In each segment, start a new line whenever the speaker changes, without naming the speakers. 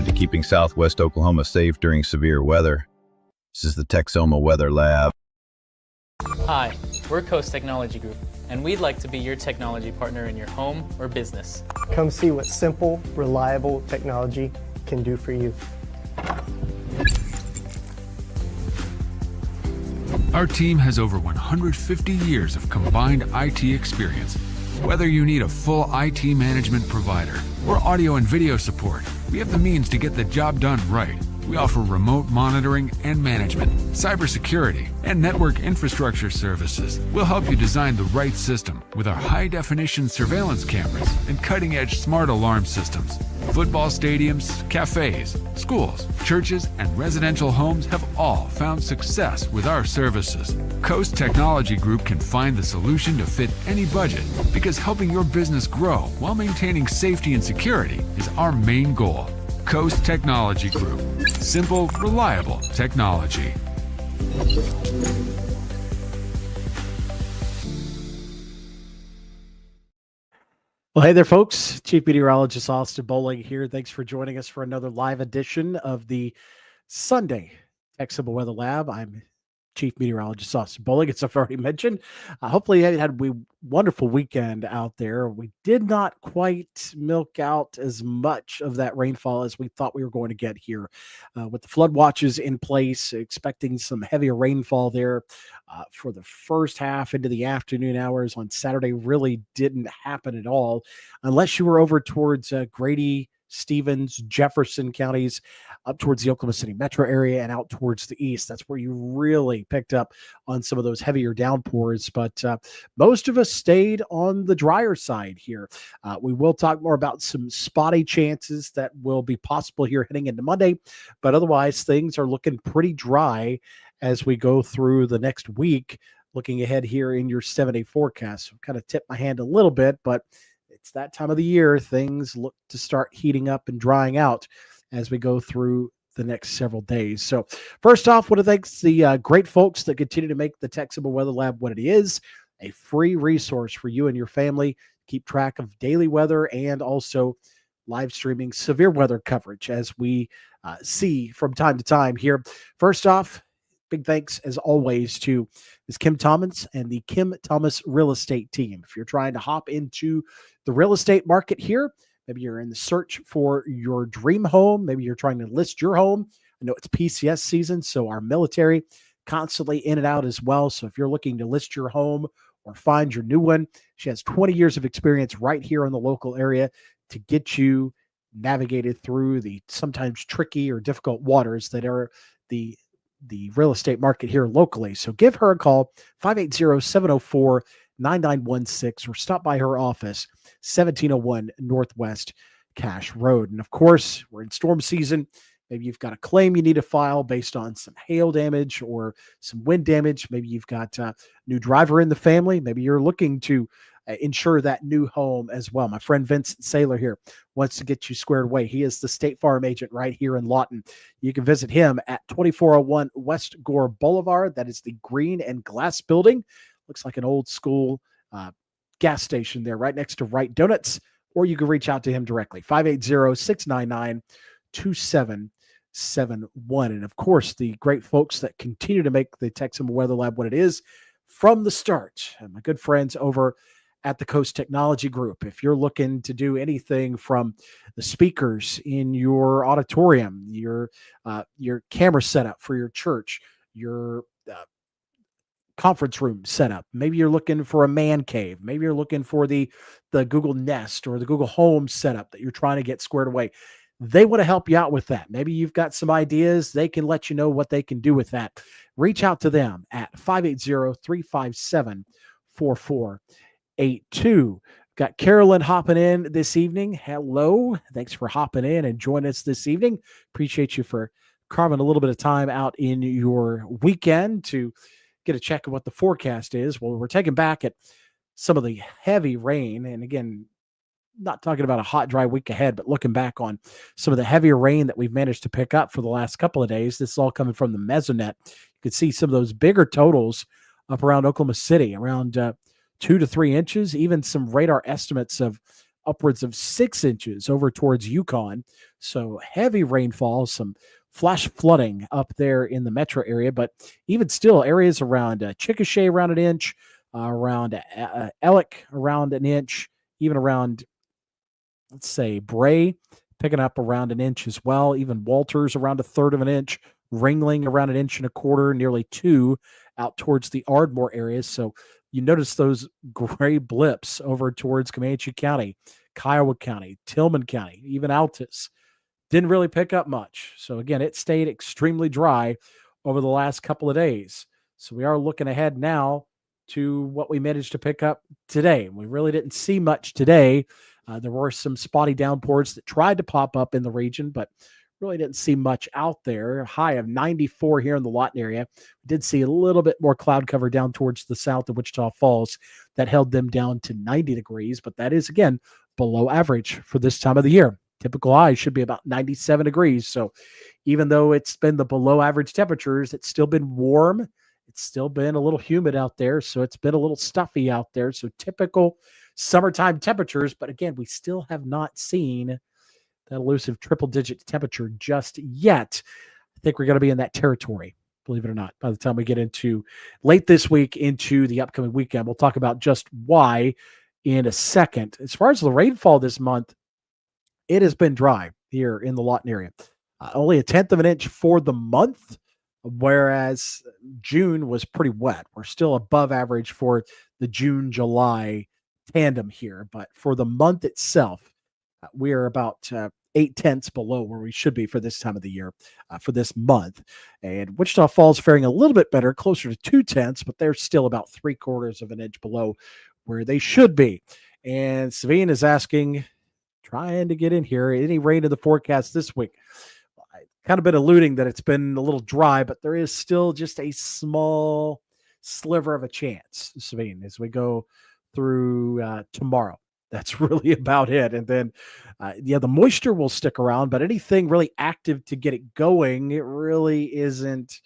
dedicated to keeping Southwest Oklahoma safe during severe weather. This is the Texoma Weather Lab.
Hi, we're Coast Technology Group, and we'd like to be your technology partner in your home or business.
Come see what simple, reliable technology can do for you.
Our team has over 150 years of combined IT experience. Whether you need a full IT management provider or audio and video support, we have the means to get the job done right. We offer remote monitoring and management, cybersecurity, and network infrastructure services. We'll help you design the right system with our high-definition surveillance cameras and cutting-edge smart alarm systems. Football stadiums, cafes, schools, churches, and residential homes have all found success with our services. Coast Technology Group can find the solution to fit any budget because helping your business grow while maintaining safety and security is our main goal. Coast Technology Group. Simple, reliable technology.
Well, hey there, folks. Chief Meteorologist Austin Bowling here. Thanks for joining us for another live edition of the Sunday Texoma Weather Lab. I'm Chief Meteorologist Austin Bowling, as I've already mentioned. Hopefully you had a wonderful weekend out there. We did not quite milk out as much of that rainfall as we thought we were going to get here. With the flood watches in place, expecting some heavier rainfall there for the first half into the afternoon hours on Saturday really didn't happen at all, unless you were over towards Grady, Stevens, Jefferson counties, up towards the Oklahoma City metro area and out towards the east. That's where you really picked up on some of those heavier downpours. But most of us stayed on the drier side here. We will talk more about some spotty chances that will be possible here heading into Monday. But otherwise, things are looking pretty dry as we go through the next week. Looking ahead here in your 7-day forecast, so kind of tip my hand a little bit, but it's that time of the year. Things look to start heating up and drying out as we go through the next several days. So first off, want to thank the great folks that continue to make the Texoma Weather Lab what it is, a free resource for you and your family. Keep track of daily weather and also live streaming severe weather coverage as we see from time to time here. First off, big thanks, as always, to Ms. Kim Thomas and the Kim Thomas Real Estate Team. If you're trying to hop into the real estate market here, maybe you're in the search for your dream home, maybe you're trying to list your home. I know it's PCS season, so our military constantly in and out as well. So if you're looking to list your home or find your new one, she has 20 years of experience right here in the local area to get you navigated through the sometimes tricky or difficult waters that are the real estate market here locally. So give her a call, 580-704-9916, or stop by her office, 1701 Northwest Cash Road. And of course, we're in storm season. Maybe you've got a claim you need to file based on some hail damage or some wind damage. Maybe you've got a new driver in the family. Maybe you're looking to insure that new home as well. My friend Vincent Saylor here wants to get you squared away. He is the State Farm agent right here in Lawton. You can visit him at 2401 West Gore Boulevard. That is the green and glass building. Looks like an old school gas station there right next to Wright Donuts. Or you can reach out to him directly, 580-699-2771. And of course, the great folks that continue to make the Texoma Weather Lab what it is from the start. And my good friends over at the Coast Technology Group. If you're looking to do anything from the speakers in your auditorium, your camera setup for your church, your conference room setup, maybe you're looking for a man cave, maybe you're looking for the Google Nest or the Google Home setup that you're trying to get squared away, they want to help you out with that. Maybe you've got some ideas. They can let you know what they can do with that. Reach out to them at 580-357-4482. Got Carolyn hopping in this evening. Hello. Thanks for hopping in and joining us this evening. Appreciate you for carving a little bit of time out in your weekend to get a check of what the forecast is. Well, we're taking back at some of the heavy rain. And again, not talking about a hot, dry week ahead, but looking back on some of the heavier rain that we've managed to pick up for the last couple of days. This is all coming from the Mesonet. You could see some of those bigger totals up around Oklahoma City, around 2 to 3 inches, even some radar estimates of upwards of 6 inches over towards Yukon. So heavy rainfall, some flash flooding up there in the metro area, but even still, areas around Chickasha around an inch, around Ellick around an inch, even around, let's say, Bray picking up around an inch as well. Even Walters around a third of an inch, Ringling around an inch and a quarter, nearly 2 out towards the Ardmore areas. So you notice those gray blips over towards Comanche County, Kiowa County, Tillman County, even Altus. Didn't really pick up much. So again, it stayed extremely dry over the last couple of days. So we are looking ahead now to what we managed to pick up today. We really didn't see much today. There were some spotty downpours that tried to pop up in the region, but really didn't see much out there. A high of 94 here in the Lawton area. We did see a little bit more cloud cover down towards the south of Wichita Falls that held them down to 90 degrees, but that is, again, below average for this time of the year. Typical high should be about 97 degrees. So even though it's been the below average temperatures, it's still been warm. It's still been a little humid out there. So it's been a little stuffy out there. So typical summertime temperatures. But again, we still have not seen that elusive triple digit temperature just yet. I think we're going to be in that territory, believe it or not, by the time we get into late this week into the upcoming weekend. We'll talk about just why in a second. As far as the rainfall this month, it has been dry here in the Lawton area. Only a tenth of an inch for the month, whereas June was pretty wet. We're still above average for the June-July tandem here, but for the month itself, we are about 8/10 below where we should be for this time of the year, for this month. And Wichita Falls faring a little bit better, closer to 2/10, but they're still about 3/4 of an inch below where they should be. And Savine is asking, trying to get in here, any rain in the forecast this week? I kind of been alluding that it's been a little dry, but there is still just a small sliver of a chance, Savine, as we go through tomorrow. That's really about it. And then, the moisture will stick around, but anything really active to get it going, it really isn't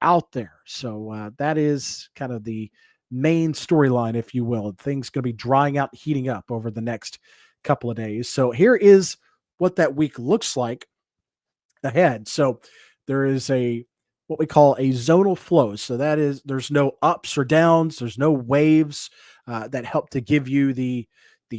out there. So that is kind of the main storyline, if you will. Things going to be drying out, heating up over the next couple of days. So here is what that week looks like ahead. So there is what we call a zonal flow. So that is, there's no ups or downs. There's no waves that help to give you the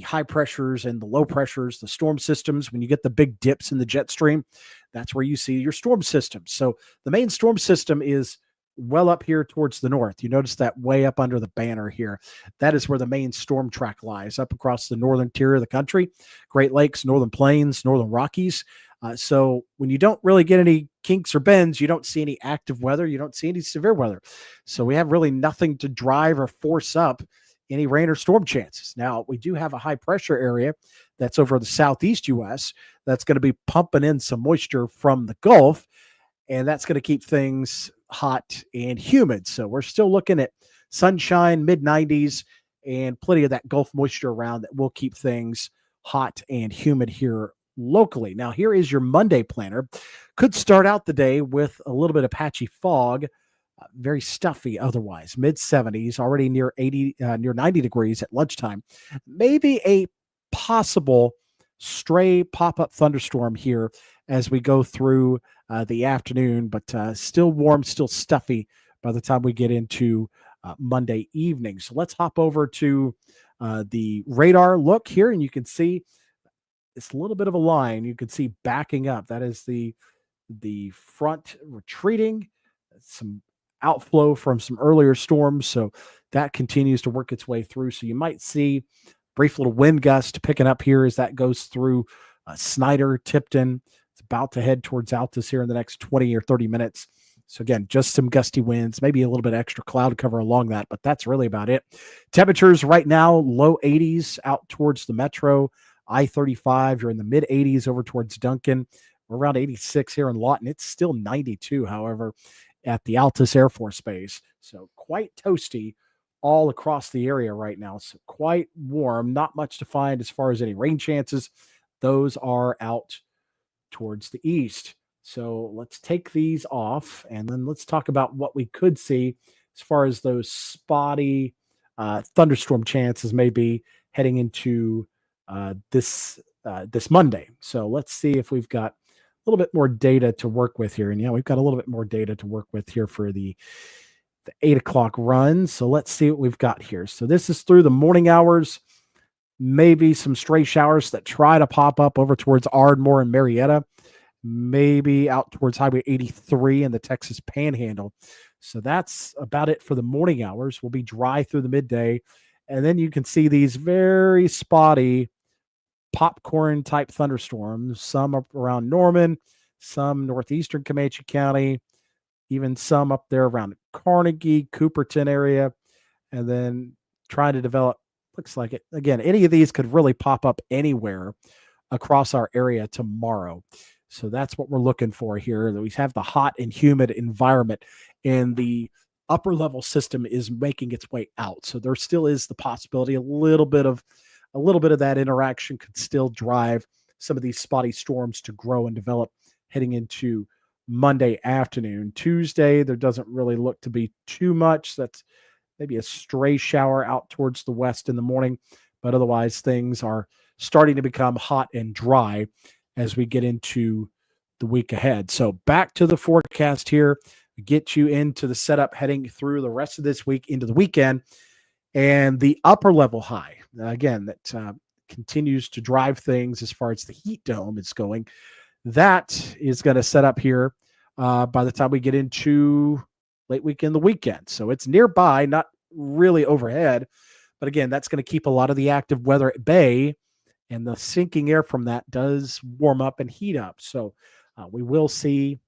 high pressures and the low pressures, the storm systems. When you get the big dips in the jet stream, that's where you see your storm system. So the main storm system is well up here towards the north. You notice that way up under the banner here. That is where the main storm track lies, up across the northern tier of the country, Great Lakes, Northern Plains, Northern Rockies. So when you don't really get any kinks or bends, you don't see any active weather, you don't see any severe weather. So we have really nothing to drive or force up any rain or storm chances. Now, we do have a high pressure area that's over the southeast U.S. that's going to be pumping in some moisture from the Gulf, and that's going to keep things hot and humid. So we're still looking at sunshine, mid-90s, and plenty of that Gulf moisture around that will keep things hot and humid here locally. Now, here is your Monday planner. Could start out the day with a little bit of patchy fog, very stuffy otherwise, mid-70s, already near 90 degrees at lunchtime. Maybe a possible stray pop-up thunderstorm here as we go through the afternoon, but still warm, still stuffy by the time we get into Monday evening. So let's hop over to the radar look here, and you can see it's a little bit of a line. You can see backing up. That is the front retreating, some outflow from some earlier storms. So that continues to work its way through. So you might see brief little wind gust picking up here as that goes through Snyder, Tipton. It's about to head towards Altus here in the next 20 or 30 minutes. So again, just some gusty winds, maybe a little bit extra cloud cover along that, but that's really about it. Temperatures right now, low 80s out towards the metro. I-35, you're in the mid 80s over towards Duncan. We're around 86 here in Lawton. It's still 92, however, at the Altus Air Force Base. So quite toasty all across the area right now. So quite warm, not much to find as far as any rain chances. Those are out towards the east. So let's take these off, and then let's talk about what we could see as far as those spotty thunderstorm chances may be heading into this Monday. So let's see if we've got a little bit more data to work with here. And yeah, we've got a little bit more data to work with here for the 8 o'clock run. So let's see what we've got here. So this is through the morning hours, maybe some stray showers that try to pop up over towards Ardmore and Marietta, maybe out towards Highway 83 and the Texas Panhandle. So that's about it for the morning hours. We'll be dry through the midday. And then you can see these very spotty popcorn type thunderstorms, some up around Norman, some northeastern Comanche County, even some up there around Carnegie, Cooperton area, and then trying to develop. Looks like it. Again, any of these could really pop up anywhere across our area tomorrow. So that's what we're looking for here. That we have the hot and humid environment, and the upper level system is making its way out. So there still is the possibility a little bit of that interaction could still drive some of these spotty storms to grow and develop heading into Monday afternoon. Tuesday, there doesn't really look to be too much. That's maybe a stray shower out towards the west in the morning, but otherwise things are starting to become hot and dry as we get into the week ahead. So back to the forecast here, get you into the setup heading through the rest of this week into the weekend. And the upper level high, again, that continues to drive things as far as the heat dome is going. That is going to set up here by the time we get into late weekend, the weekend. So it's nearby, not really overhead. But again, that's going to keep a lot of the active weather at bay. And the sinking air from that does warm up and heat up. So we will see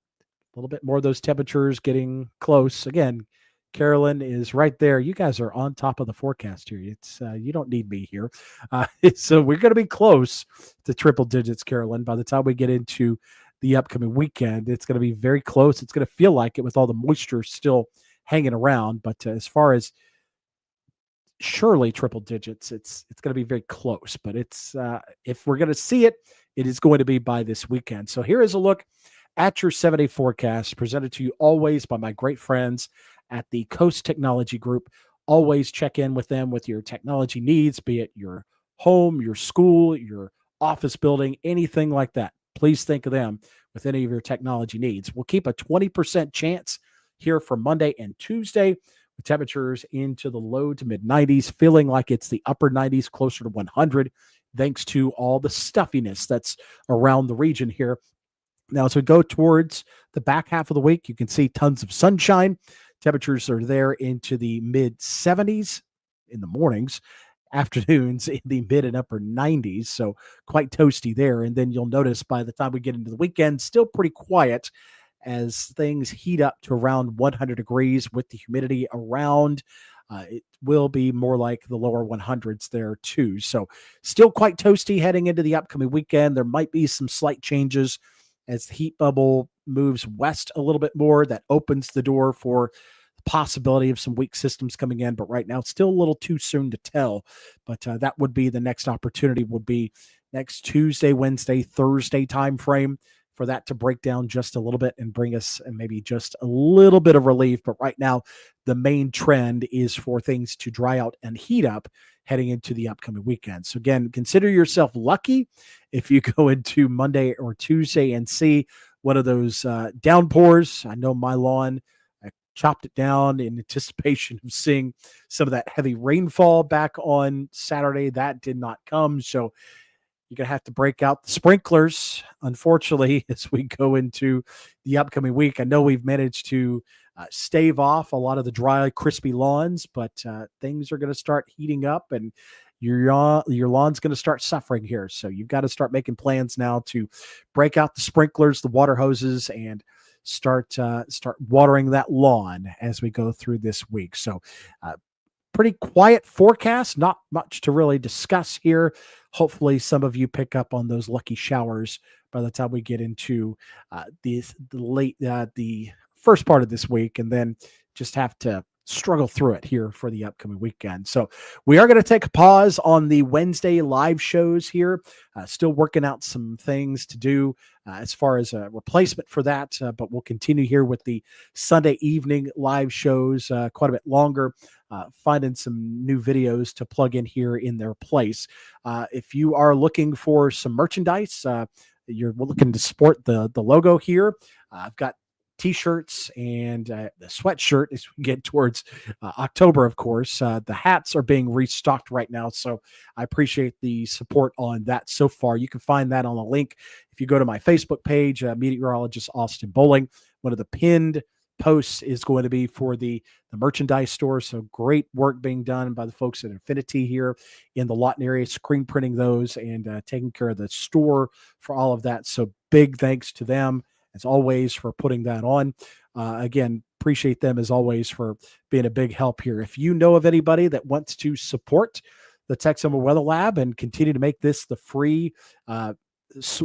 a little bit more of those temperatures getting close. Again, Carolyn is right there. You guys are on top of the forecast here. It's you don't need me here. So we're going to be close to triple digits, Carolyn. By the time we get into the upcoming weekend, it's going to be very close. It's going to feel like it with all the moisture still hanging around. But as far as surely triple digits, it's going to be very close. But it's if we're going to see it, it is going to be by this weekend. So here is a look at your 7-day forecast, presented to you always by my great friends at the Coast Technology Group. Always check in with them with your technology needs, be it your home, your school, your office building, anything like that. Please think of them with any of your technology needs. We'll keep a 20% chance here for Monday and Tuesday, with temperatures into the low to mid 90s, feeling like it's the upper 90s, closer to 100, thanks to all the stuffiness that's around the region here. Now, as we go towards the back half of the week, you can see tons of sunshine. Temperatures are there into the mid 70s in the mornings, afternoons in the mid and upper 90s. So quite toasty there. And then you'll notice by the time we get into the weekend, still pretty quiet as things heat up to around 100 degrees with the humidity around. It will be more like the lower 100s there too. So still quite toasty heading into the upcoming weekend. There might be some slight changes as the heat bubble moves west a little bit more. That opens the door for the possibility of some weak systems coming in. But right now, it's still a little too soon to tell. But that would be the next opportunity, would be next Tuesday, Wednesday, Thursday timeframe for that to break down just a little bit and bring us maybe just a little bit of relief. But right now, the main trend is for things to dry out and heat up heading into the upcoming weekend. So again, consider yourself lucky if you go into Monday or Tuesday and see one of those downpours. I know my lawn, I chopped it down in anticipation of seeing some of that heavy rainfall back on Saturday. That did not come. So you're going to have to break out the sprinklers, unfortunately, as we go into the upcoming week. I know we've managed to stave off a lot of the dry, crispy lawns, but things are going to start heating up and your lawn's going to start suffering here. So you've got to start making plans now to break out the sprinklers, the water hoses, and start watering that lawn as we go through this week. So pretty quiet forecast, not much to really discuss here. Hopefully some of you pick up on those lucky showers by the time we get into the first part of this week, and then just have to struggle through it here for the upcoming weekend. So we are going to take a pause on the Wednesday live shows here. Still working out some things to do as far as a replacement for that, but we'll continue here with the Sunday evening live shows quite a bit longer, finding some new videos to plug in here in their place. If you are looking for some merchandise, you're looking to sport the logo here, I've got T-shirts and the sweatshirt as we get towards October, of course. The hats are being restocked right now, so I appreciate the support on that so far. You can find that on a link if you go to my Facebook page, Meteorologist Austin Bowling. One of the pinned posts is going to be for the merchandise store, so great work being done by the folks at Infinity here in the Lawton area, screen printing those and taking care of the store for all of that. So big thanks to them as always for putting that on. Again, appreciate them as always for being a big help here. If you know of anybody that wants to support the Texoma Weather Lab and continue to make this the free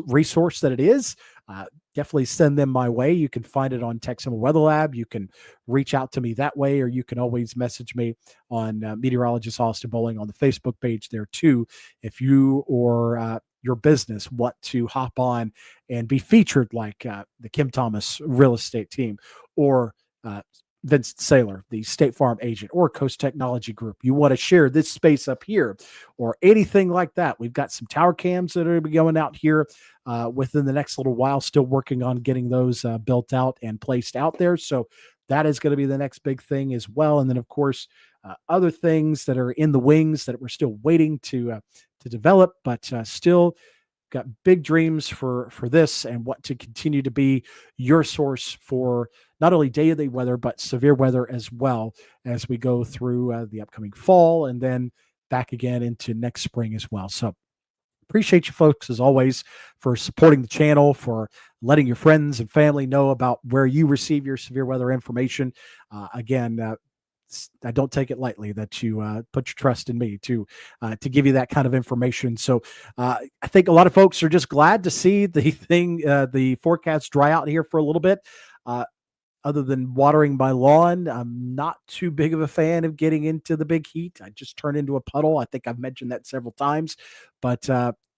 resource that it is, definitely send them my way. You can find it on Texoma Weather Lab. You can reach out to me that way, or you can always message me on Meteorologist Austin Bowling on the Facebook page there too. If you or your business want to hop on and be featured like the Kim Thomas real estate team, or Vincent Saylor, the State Farm agent, or Coast Technology Group, you want to share this space up here or anything like that. We've got some tower cams that are going to be going out here within the next little while, still working on getting those built out and placed out there. So that is going to be the next big thing as well. And then, of course, other things that are in the wings that we're still waiting to develop, but still got big dreams for this and want to continue to be your source for not only daily weather, but severe weather as well as we go through the upcoming fall and then back again into next spring as well. So appreciate you folks as always for supporting the channel, for letting your friends and family know about where you receive your severe weather information. Again, I don't take it lightly that you put your trust in me to give you that kind of information. So I think a lot of folks are just glad to see the forecast dry out here for a little bit. Other than watering my lawn, I'm not too big of a fan of getting into the big heat. I just turn into a puddle. I think I've mentioned that several times, but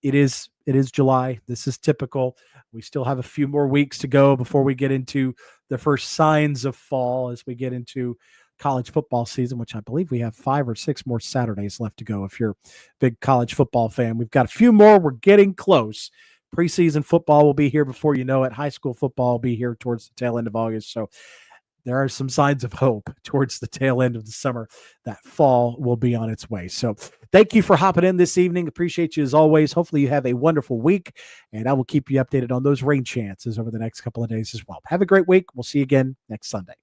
it is July. This is typical. We still have a few more weeks to go before we get into the first signs of fall as we get into college football season, which I believe we have 5 or 6 more Saturdays left to go. If you're a big college football fan, we've got a few more. We're getting close. Preseason football will be here before you know it. High school football will be here towards the tail end of August. So there are some signs of hope towards the tail end of the summer that fall will be on its way. So thank you for hopping in this evening. Appreciate you as always. Hopefully you have a wonderful week, and I will keep you updated on those rain chances over the next couple of days as well. Have a great week. We'll see you again next Sunday.